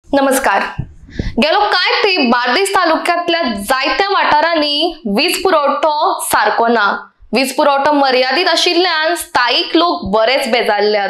नमस्कार. गेलो काय ते बार्देस तालुक्यातल्या जायत्या वाठारांनी वीज पुरवठो सारको ना. वीज पुरवठो मर्यादित आशिल्ल्यान स्थायिक लोक बरेच बेजारल्यात.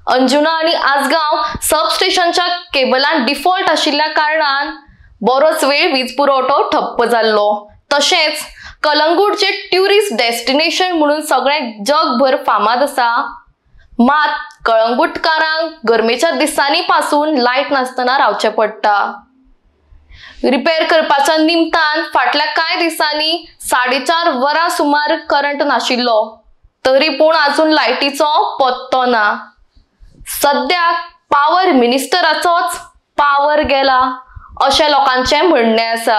अंजुना आणि आसगाव सबस्टेशनच्या केबलान डिफॉल्ट आशिल्ल्या कारणान बरोच वेळ वीज पुरवठो ठप्प जाल्लो. तशेंच कलंगूट जे ट्युरिस्ट डेस्टिनेशन म्हणून सगळे जगभर फामाद आसा, मात कळंगूटकारांक गरमेच्या दिसांनी पासून लायट नासतना रावचे पडटा. रिपेअर करपाच्या निमतान फाटल्या कांय दिसांनी 4.5 वरां सुमार करंट नाशिल्लो, तरी पूण अजून लायटीचो पत्तो ना. सद्याक पावर मिनिस्टराचोच पावर गेला अशें लोकांचे म्हणणे आसा.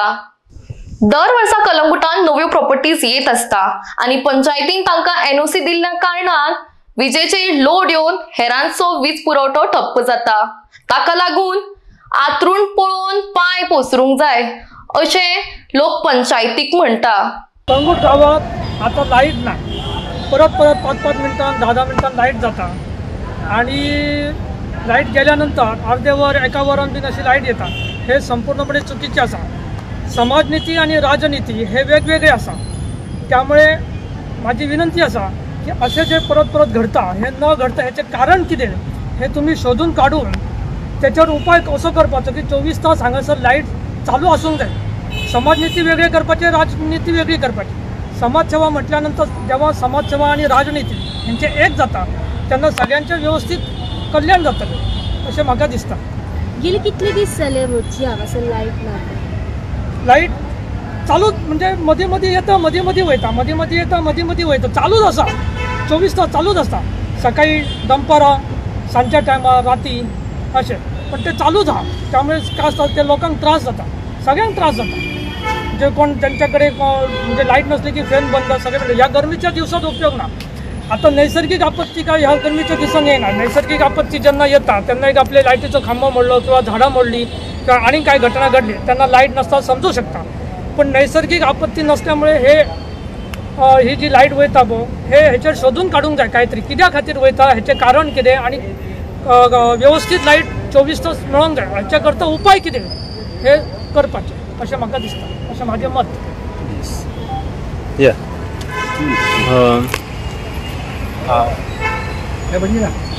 दर वर्सा कलंगूटान नव्यो प्रॉपर्टीज येत असता आणि पंचायतीन तांकां एनओसी दिल्ल्या कारणान विजेचेर लोड येवन हेरांचो वीज पुरवठो ठप्प जाता. ताका लागून आतरून पळोवन पाय पोसरूंक जाय अशें लोक पंचायतीक म्हणटा. कलंगूट गावात आता लाईट ना. परत 5-5 मिनटां 10-10 मिनटां लाईट जाता आणि लाईट गेल्यानंतर अर्धे वर एका वरान बीन अशी लाईट येता. हे संपूर्णपणे चुकीचे आसा. समाजनीती आणि राजनीती हे वेगवेगळे आसा. त्यामुळे माझी विनंती आसा की असे जे परत घडता हे न घडता ह्याचे कारण कितें हे तुम्ही शोधून काढून त्याच्यावर उपाय कसो करपाचो की 24 तास हांगासर लाईट चालू आसूंक जाय. समाजनीती वेगळी करपाची, राजनीती वेगळी करपाची. समाजसेवा म्हटल्यानंतर जेव्हा समाजसेवा आणि राजनीती यांचे एक जाता तेन्ना सगळ्यांचे व्यवस्थित कल्याण जातलें अशें म्हाका दिसता. गेली कितले दीस जाले रोजची हांगासर लाईट ना? लाईट चालूच म्हणजे मदीं येता, मदीं वयता, मदीं येता, मदीं वयता, चालूच आसा. 24 तास चालूच आसता. सकाळी दनपारां, सांजच्या टायमार, राती अशें. पण ते चालूच आहा. त्यामुळे काय आसता ते लोकांक त्रास जाता, सगळ्यांक त्रास जाता. जे कोण त्यांच्याकडे म्हणजे लाईट नसली की फॅन बंद, सगळे ह्या गरमीच्या दिवसात उपयोग ना. आता नैसर्गिक आपत्ती काय ह्या गरमीच्या दिवसांनी येणार. नैसर्गिक आपत्ती जेन्ना येता तेन्ना एक आपले लायटीचो खांबो मोडलो किंवा झाडां मोडली किंवा आणि काय घटना घडली त्यांना लाईट नसता समजू शकता. पण नैसर्गिक आपत्ती नसल्यामुळे ही जी लाईट वयता हे ह्याचेर शोधून काढूंक जाय काहीतरी कित्या खातीर वयता, हेचें कारण कितें आणि व्यवस्थित लाईट 24 तास मेळोंक जाय. हाच्या करता उपाय कितें हे करपाचें अशें म्हाका दिसता, अशें म्हाजें मत.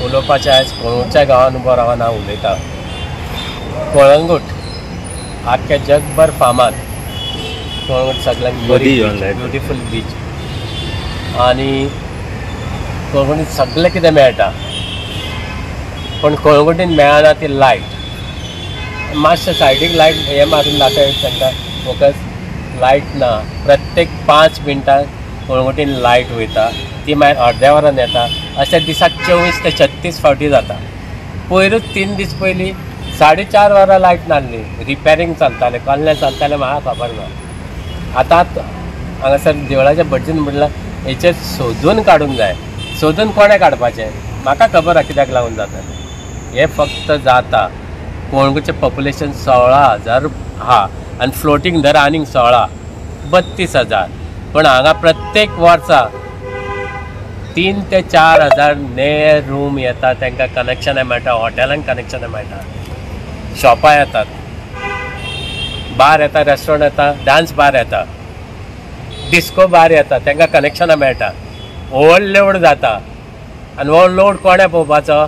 उलोवपाचें आयज कळंगूटच्या गांवांत उबो रावन हांव उलयतां. कळंगूट आख्ख्या जगभर फामाद. कळंगूट सगळ्यांक ब्युटिफूल बीच आणि कळंगूटीन सगळें कितें मेळटा. पण कळंगूटीन मेळना ती लायट. मातशें सायडीक लायट हे मारून दाखय तांकां फोकस. लायट ना. प्रत्येक 5 मिनटां कळंगूटीन लायट वयता. ती मागीर अर्द्या वरान येता. अशें दिसाक 24 ते 36 फावटी जाता. पयरूच 3 दीस पयलीं 4.5 वरां लायट नासली. रिपेरींग चलतालें, कसलें चलतालें म्हाका खबर ना. आतां हांगासर देवळाच्या भटजीन म्हणल्यार हेचेर सोदून काडूंक जाय. सोदून कोणें काडपाचें म्हाका खबर आसा कित्याक लागून जाता. हें फक्त जाता कळंगूटचें पॉप्युलेशन 16,000 आहा आनी फ्लोटींग धर आनीक 16 32,000. पण हांगा प्रत्येक वर्सा 3 ते 4 हजार नवे रूम येतात. तांकां कनेक्शनां मेळटा, हॉटेलांक कनेक्शनां मेळटा, शॉपां येतात, बार येता, रेस्टॉरंट येता, डान्स बार येता, डिस्को बार येता, तांकां कनेक्शनां मेळटा. ओव्हरलोड जाता. आनी ओव्हरलोड कोणें पळोवपाचो?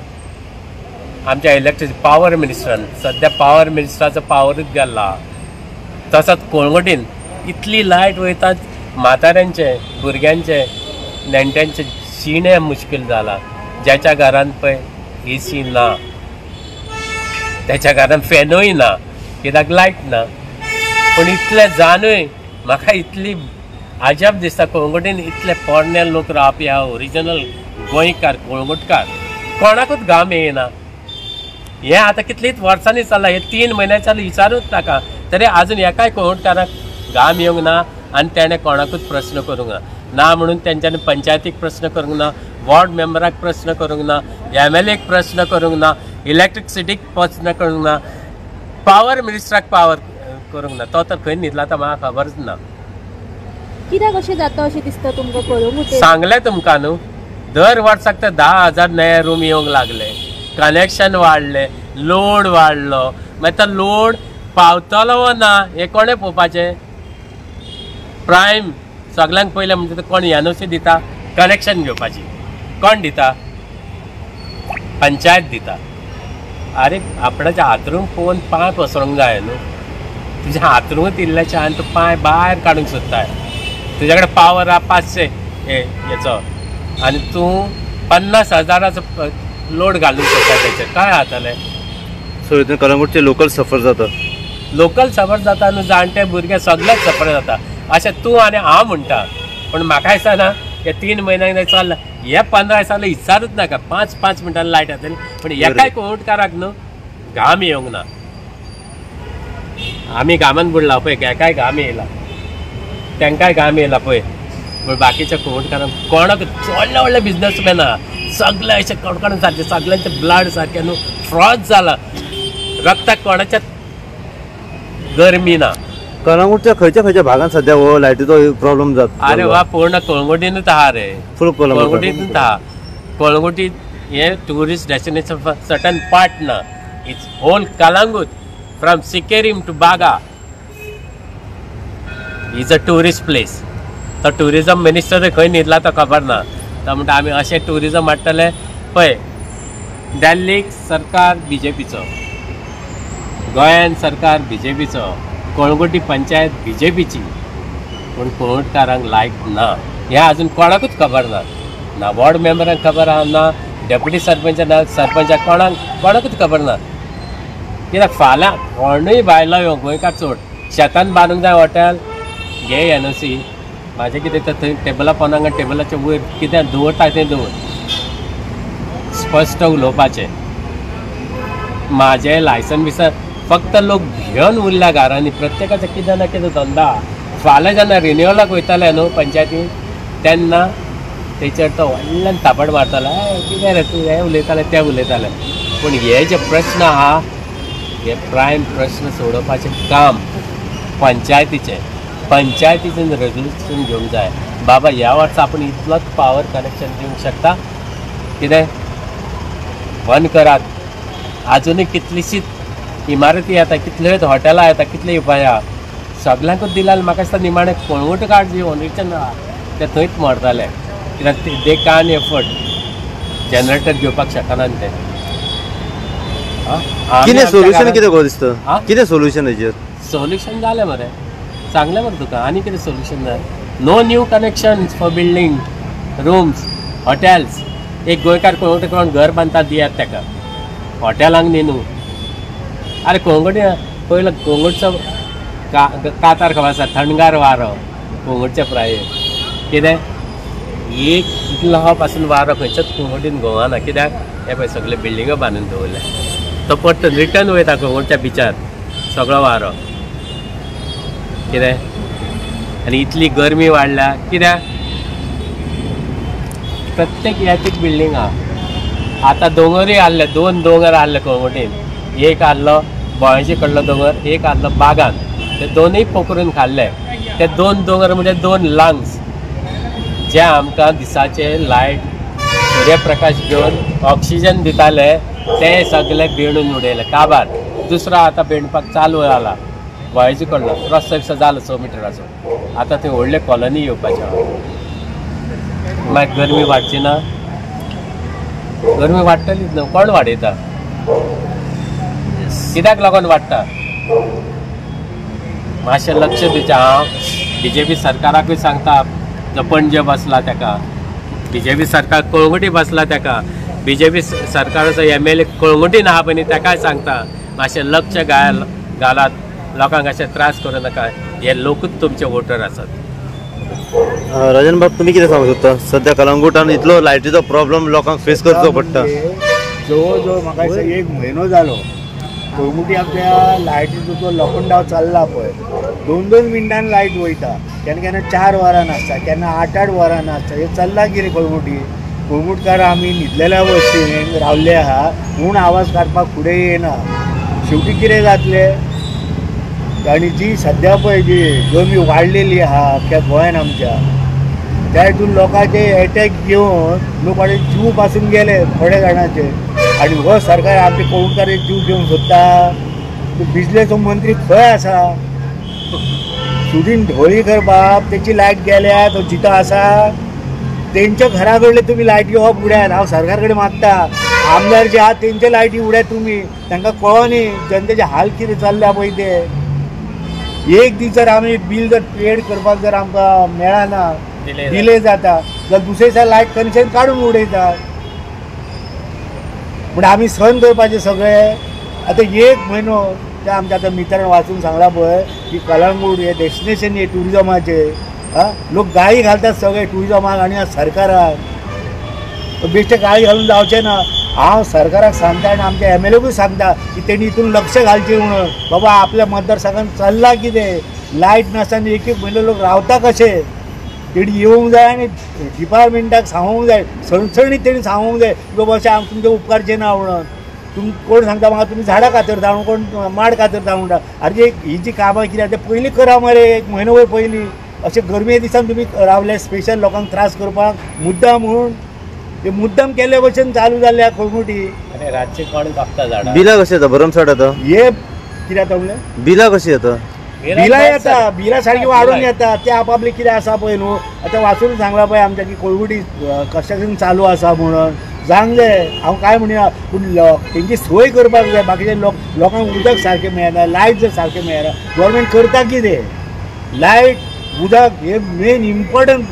आमच्या इलेक्ट्रिसिटी पावर मिनिस्टरान. सद्या पावर मिनिस्टराचो पावरूच गेला. तसोच कळंगूटीन इतली लायट वयता. म्हाताऱ्यांचे, भुरग्यांचे, नेण्ट्यांचे शिणें मुश्कील जाला. ज्याच्या घरान पळय AC ना, त्याच्या घरान फॅनूय ना, कित्याक लायट ना. पण इतलें जानूय म्हाका इतली अजाप दिसता. कळंगूटीन इतले पोरणे लोक रावपी आहा, ओरिजिनल गोंयकार, कळंगूटकार, कोणाकूच घाम येयना. हें आतां कितलींच वर्सांनी चल्लां. हे 3 म्हयने चालू विचारूच नाका तरी आजून एकाय कळंगूटकाराक घाम येवंक ना. आनी तेणें कोणाकूच प्रश्न करूंक ना म्हणून तेंच्यांनी पंचायतीक प्रश्न करूंक ना, वॉर्ड मेंबराक प्रश्न करूंक ना, MLAक प्रश्न करूंक ना, इलेक्ट्रिसिटीक प्रश्न करूंक ना, पावर मिनिस्टराक पावर करूंक ना. तो तर खंय न्हिदला तो म्हाका खबरच ना. कित्याक अशें जाता अशें दिसता तुमकां? कळंगूट सांगलें तुमकां न्हू, दर वर्साक ते 10,000 नवे रूम येवंक लागले, कनेक्शन वाडले, लोड वाडलो, मागीर तो लोड पावतलो वा ना हे कोणे पळोवपाचें. प्रायम सगळ्यांक पयलें म्हणजे तो कोण NOC दिता, कनेक्शन घेवपाची कोण दिता, पंचायत दिता. अरे आपणाच्या हातरूंक पळोवन पांय पसरूंक जाय न्हू. तुज्या हातरूंक इल्ल्याच्या आनी तूं पांय भायर काडूंक सोदताय. तुज्या कडेन पावर आहा 500 हेचो आनी तूं 50,000 लोड घालूंक सोदता तेचेर काय जातलें. सो हितून कलंगूटचे लोकल सफर जाता. लोकल सफर जाता न्हू, जाणटे भुरगे सगळेच सफर जाता. अशें तूं आनी हांव म्हणटा, पूण म्हाका दिसना हे 3 म्हयन्याक चल्ला हे 15 दिसांनी विचारूच नाका. 5-5 मिनटांनी लायट येतली, पूण एकाय कोणकाराक न्हू घाम येवंक ना. आमी घामान बुडला पळय, एकाय घाम येयला, तांकांय घाम येयला पळय. पूण बाकीच्या कोणकारांक कोणाक व्हडले व्हडले बिजनसमॅन आहा सगळे अशें कडकडून सारकें सगळ्यांचें ब्लड सारकें न्हू फ्रॉज जाला. रक्ताक कोणाच्या गरमी ना. कलंगूटच्या खंयच्या भागांत सध्या हो लायटीचो प्रॉब्लेम जाता. अरे वा पूर्ण कळंगुटीनूच आहा रे, फूल कळंगुटीनूच आहा. कळंगुटी हे टुरिस्ट डेस्टिनेशन सर्टन पार्ट ना. It's whole Calangute from Sinquerim to Baga is a tourist place. तो टुरिजम मिनिस्टर खंय न्हिदला तो खबर ना. तो म्हणटा आमी अशें टुरिजम हाडटले. पळय दिल्लीक सरकार BJPचो, गोंयान सरकार BJPचो, कळंगुटी पंचायत BJPची, पूण कळंगुटकारांक लायक ना. हें आजून कोणाकूच खबर ना. ना वॉर्ड मेंबरांक खबर आहा, ना डेप्युटी सरपंचाक कोणाकूच खबर ना. कित्याक फाल्यां कोणूय भायलो यो गोंयकार चोड शेतान बांदूंक जाय हॉटेल घे NOC. म्हाजें कितें तर थंय टेबला पोंदांग टेबलाच्या वयर कितें दवरता तें दवर. स्पश्ट उलोवपाचें. म्हाजें लायसन बिसन फक्त लोक घेवन उरल्या घरांनी. प्रत्येकाचो कितें ना कितें धंदा. फाल्यां जेन्ना रिन्युअलाक वयताले न्हू पंचायतीन तेन्ना तेचेर तो व्हडल्यान थापड मारतालो, कितें रे तूं हें उलयतालें तें उलयतालें. पूण हे जे प्रश्न आहा हे प्रायम प्रश्न सोडोवपाचें काम पंचायतीचें रेजोल्युशन घेवंक जाय. बाबा ह्या वर्सा आपूण इतलोच पावर कनेक्शन दिवंक शकता. कितें बंद करात. आजुनूय कितलीशीच इमारती येता, कितल्योच हॉटेलां येता, कितले उपाय आहा. सगळ्यांकूच दिल्यार म्हाका दिसता निमाणें कळंगूटकार जे ओनरीचें आहा ते थंयच मरताले. कित्याक दे कान एफर्ट जनरेटर घेवपाक शकना ते. कितें सोल्युशन कितें गो दिसता. कितें सोल्युशन हेजेर. सोल्युशन जालें मरे, सांगलें मरे तुका. आनी कितें सोल्युशन जाय. No new connections for building rooms hotels. एक गोंयकार कळंगूट घर बांदता दियात ताका, हॉटेलांक न्ही न्हू. अरे कळंगुटी पयलो कळंगूटचो कातार खबर आसा, थंडगार वारो कळंगूटच्या प्रायर. कितें एक इतलो पासून वारो खंयच्याच कळंगुटीन घोवाना. कित्याक हे पळय सगळे बिल्डिंगो बांदून दवरले. तो परत रिटर्न वयता कळंगूटच्या बिचार सगळो वारो. कितें आनी इतली गरमी वाडल्या. कित्याक प्रत्येक याचीच बिल्डींग आहा. आतां दोंगरूय आहले, 2 दोंगर आहले कळंगुटीन. एक आहलो बोळ्याचे कडलो दोंगर, एक आहलो बागान. ते दोनूय पोखरून खाल्ले. ते 2 दोंगर म्हणजे 2 लंग्स जे आमकां दिसाचे लायट सूर्यप्रकाश घेवन ऑक्सिजन दिताले ते सगळे बेणून उडयले काबार. दुसरो आतां बेणपाक चालू जाला बोळ्याचे कडलो. रस्तो जालो 6 मिटराचो. आतां थंय व्हडले कॉलनी येवपाच्यो. मागीर गरमी वाडची ना. गरमी वाडटलीच न्हू. कोण वाडयता. कित्याक लागून वाडटा मातशें लक्ष दिवचें. हांव BJP सरकाराकूय सांगता जो पणजे बसला ताका, BJP सरकार कळंगुटी बसला ताका, BJP सरकाराचो MLA कळंगुटीन आहा पळय ताकाय सांगता मातशें लक्ष घालात. लोकांक अशें त्रास करूं नाका. हे लोकूच तुमचे वोटर आसात. राजन बाब तुम्ही कितें सांगूंक सोदता. सध्या कलंगूटान इतलो लायटीचो प्रॉब्लेम लोकांक फेस करचो पडटा. जवळ जवळ म्हाका दिसता 1 म्हयनो जालो कळंगुटी आमच्या लायटीचो जो लॉकडावन चालला पळय 2-2 मिनटांनी लायट वयता. केन्ना केन्ना 4 वरां नासता, केन्ना 8-8 वरां नासता. हे चल्ला कितें कळंगुटी. कळंगुटकार आमी न्हिदलेल्या बसीन रावल्ले आहा म्हूण आवाज काडपाक फुडें येना. शेवटी कितें जातलें. आनी जी सद्या पळय जी गरमी वाडलेली आहा त्या गोंयान आमच्या त्या हितून लोकांचे एटॅक घेवन लोक आनी जीव पासून गेले थोड्या जाणांचे. आनी हो सरकार आमचे कळंगुटकार जीव घेवंक सोदता. बिजलेचो मंत्री खंय आसा? सुदीन ढवळीकर बाब तेची लायट गेल्या तो जितो आसा तेंच्या घरा कडले तुमी लायटी ऑफ उड्यात. हांव सरकार कडेन मागता आमदार जे आहात तेंचे लायटी उड्यात तुमी. तांकां कळोनी जनतेचे हाल कितें चल्ल्या पळय ते. एक दीस जर आमी बील जर पेड करपाक जर आमकां मेळना डिले जाता जाल्यार दुसरे दिसा लायट कनेक्शन काडून उडयतात. पूण आमी सहन करपाचें सगळें. आतां एक म्हयनो ते आमच्या आतां मित्रान वाचून सांगला पळय की कलंगूट हे डेस्टिनेशन हे टुरिजमाचे लोक गाळी घालतात सगळे टुरिजमाक आणि सरकाराक. बेश्टे गाळी घालून जावचें ना. हांव सरकाराक सांगता आनी आमच्या MLAकूय सांगता की तेणी हितून लक्ष घालचें म्हणून. बाबा आपल्या मतदारसंघात चल्लां कितें? लायट नासतना एक म्हयनो लोक रावता कशे? तेणी येवंक जाय आनी डिपार्टमेंटाक सांगूंक जाय सणसणीत तेणी सांगूंक जाय की बाबा अशें हांव तुमचे उपकारचें ना म्हणून. तुमी कोण सांगता म्हाका तुमी झाडां कातरता म्हणून कोण माड कातरता म्हणटा. अरे ही जी कामां कितें तें पयलीं करा मरे. एक म्हयनो वयर पयलीं अशें गरमे दिसान तुमी रावले स्पेशल लोकांक त्रास करपाक मुद्दाम म्हणून. ते मुद्दाम केल्ले भशेन चालू जाल्ल्या कोळमुटी. आनी रातचे कोण कापता झाडां? बिलां कशी येता? भरमसाट येता? हे कितें जाता म्हणलें? बिलां कशी येता? बिलां येता. बिलां सारकी वाडून येता. ते आपापले कितें आसा पळय न्हू. आतां वाचून सांगला पळय आमच्या की कोळमुटी कन्स्ट्रक्शन चालू आसा म्हणून. जांगले हांव काय म्हणया पूण तेंची सोय करपाक जाय. बाकीचे लोकांक उदक सारकें मेळना लायट जर सारकें मेळना गव्हर्मेंट करता कितें? लायट उदक हे मेन इम्पॉर्टंट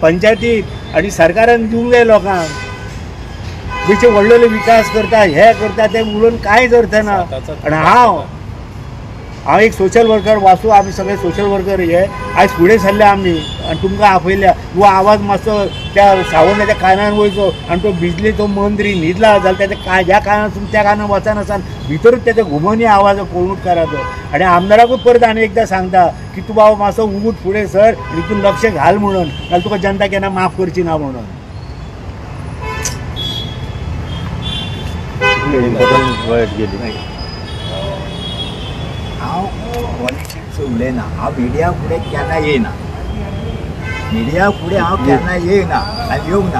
पंचायतीक आनी सरकारान दिवंक जाय लोकांक. बेश्टे व्हडले विकास करता हे करता ते उलोवन कांयच अर्थ ना. आनी हांव एक सोशल वर्कर वाचू आमी सगळे सोशल वर्कर हे आयज फुडें सरले आमी आनी तुमकां आपयल्या तूं आवाज मातसो त्या सावंताच्या कानान वयचो आनी तो बिजलेचो मंत्री न्हिदला जाल्यार तेच्या ह्या कानान तुमी त्या कानान वचनासान भितरूच तेजो घुमोवनी आवाज कोळमुटकाराचो. आनी आमदाराकूच परत आनी एकदां सांगता की तूं बाबा मातसो उगूट फुडें सर हितून लक्ष घाल म्हणून नाल्यार तुका जनता केन्ना माफ करची ना म्हणून. हांव पॉलिटिक्स उलयना. हांव मिडिया फुडें केन्ना येयना. मिडिया फुडें हांव केन्ना येयना आनी येवंक ना.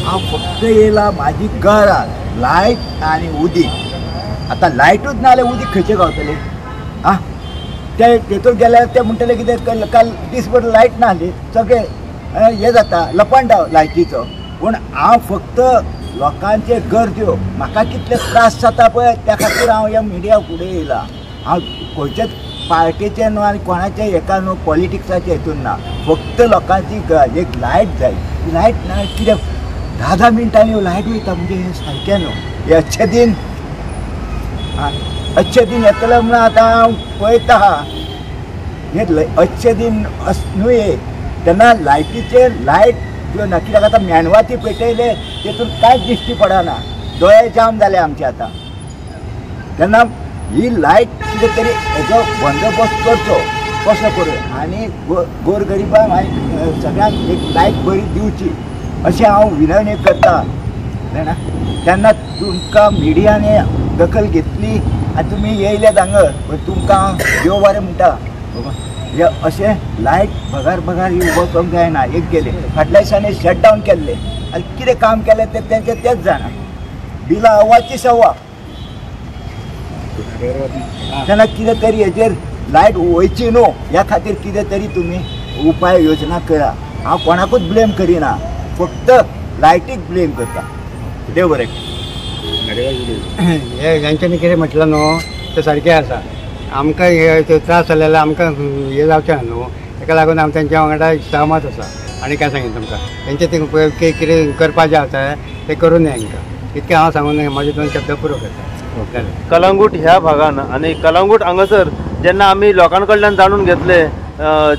हांव फक्त येयला म्हाजी घरां लायट आनी उदीक. आतां लायटूच ना जाल्यार उदीक खंयचें गावतलें? ते तेतून गेल्यार ते म्हणटले कितें काल दिसभर लायट ना आसली सगळें हें जाता लपंडाव लायटीचो. पूण हांव फक्त लोकांचे गरज्यो म्हाका कितले त्रास जाता पळय त्या खातीर हांव ह्या मिडिया फुडें येयला. हांव खंयच्याच पार्टीचें न्हू आनी कोणाचें हेका न्हू पॉलिटिक्साचें हितून ना. फक्त लोकांची एक लायट जाय. लायट ना कितें 10 मिनटांनी लायट वयता म्हणजे हें सारकें न्हू. हे अच्छे दिन येतले म्हणून आतां हांव पळयता हे अच्छे दिन न्हू हे तेन्ना लायटीचे लायट ना. कित्याक आतां मेणवाती पेटयले तेतून कांयच दिश्टी पडना. दोळे जाम जाले आमचे आतां. तेन्ना ही लायट कितें तरी हेजो बंदोबस्त करचो कसो करून आनी गोरगरिबांक आनी सगळ्यांक एक लायट बरी दिवची अशें हांव विनवणी करता. तेन्ना तुमकां मिडियाने दखल घेतली आनी तुमी येयले हांगर तुमकां देव बरें म्हणटा. हे अशें लायट भगार ही उबो करूंक जायना. एक गेले फाटल्या दिसांनी शटडावन केल्ले आनी कितें काम केलें तें तेंचें तेच जाणा. बिलां अव्वाची सव्वा. तेन्ना कितें तरी हेजेर लायट वयची न्हू ह्या खातीर कितें तरी तुमी उपाय योजना करा. हांव कोणाकूच ब्लेम करिना फक्त लायटीक ब्लेम करता. देव बरें. हे जांच्यांनी कितें म्हटलां न्हू तें सारकें आसा. आमकां हे त्रास जाले जाल्यार आमकां हे जावचें ना न्हू. ताका लागून हांव तेंच्या वांगडा सहमत आसा. आनी काय सांगीन तुमकां तेंचें कितें करपाचें आसा तें करूं नये हांकां. इतकें हांव सांगून म्हाजे 2 शब्द पुरो करता. कलंगूट ह्या भागान आनी कलंगूट हांगासर जेन्ना आमी लोकां कडल्यान जाणून घेतले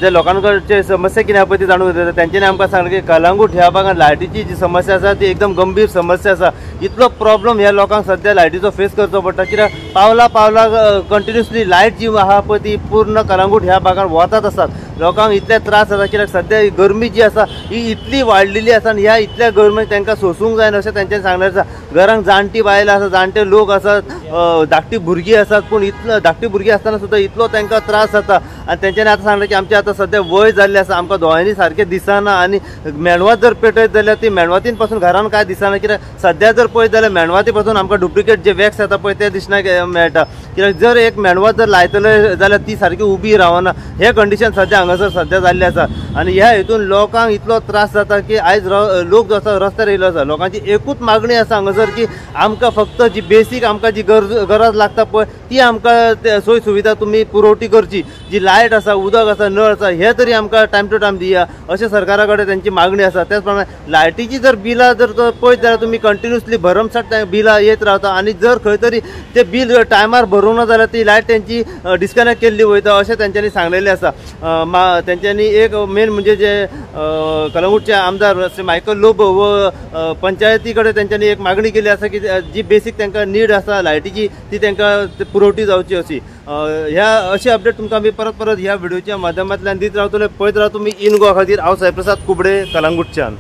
जे लोकांकडचे समस्या कितें आहा पळय ती जाणून घेतले तेंच्यांनी आमकां सांगलें की कलंगूट ह्या भागान लायटीची जी समस्या आसा ती एकदम गंभीर समस्या आसा. इतलो प्रॉब्लम ह्या लोकांक सद्या लायटीचो फेस करचो पडटा. कित्याक पावला कंटिन्युअसली लायट जी आहा पळय ती पूर्ण कलंगूट ह्या भागान वतात आसात. लोकांक इतले त्रास जाता कित्याक सद्या ही गरमी जी आसा ही इतली वाडलेली आसा आनी ह्या इतल्या गरमेक तांकां सोसूंक जायना अशें तांच्यांनी सांगलेलें आसा. घरांत जाणटी बायलां आसा, जाणटे लोक आसात, धाकटी भुरगीं आसात, पूण इतलो धाकटी भुरगीं आसतना सुद्दां इतलो तांकां त्रास जाता. आनी तेंच्यांनी आतां सांगलें की आमचें आतां सद्या वय जाल्लें आसा, आमकां दोळ्यांनी सारकें दिसना आनी मेणवात जर पेटयत जाल्यार ती मेणवातीन पासून घरान कांय दिसना. कित्याक सद्या जर पळयत जाल्यार मेणवाती पासून आमकां डुप्लिकेट जे वॅक्स येता पळय ते दिसना मेळटा. कित्याक जर एक मेणवात जर लायतले जाल्यार ती सारकी उबी रावना. हे कंडिशन सद्या हांगासर सद्या जाल्लें आसा आनी ह्या हेतून लोकांक इतलो त्रास जाता की आयज लोक जो आसा रस्त्यार येयलो आसा. लोकांची एकूच मागणी आसा हांगासर की आमकां फक्त जी बेसीक आमकां जी गरज लागता पळय ती आमकां सोय सुविधा तुमी पुरवठी करची. जी लायट आसा, उदक आसा, नळ आसा हे तरी आमकां टायम टू टायम दिया अशें सरकारा कडेन त्यांची मागणी आसा. त्याच प्रमाणे लायटीची जर बिलां जर पळयत जाल्यार तुमी कंटिन्युअसली भरमसाट बिलां येत रावता आनी जर खंय तरी ते बील टायमार भरूंक ना जाल्यार ती लायट त्यांची डिस्कनेक्ट केल्ली वयता अशें तेंच्यांनी सांगलेलें आसा. तेंच्यांनी एक मेन म्हणजे जे कलंगूटचे आमदार श्री मायकल लोबो व पंचायती कडेन तेंच्यांनी एक मागणी केली आसा की जी बेसीक तांकां नीड आसा लायटीची ती तांकां पुरवठी जावची अशी. ह्या अशी अपडेट तुमकां आमी परत ह्या व्हिडिओच्या माध्यमांतल्यान दीत रावतले. पळयत राव तुमी इन गोवा खातीर. हांव साईप्रसाद कुबडे, कलंगूटच्यान.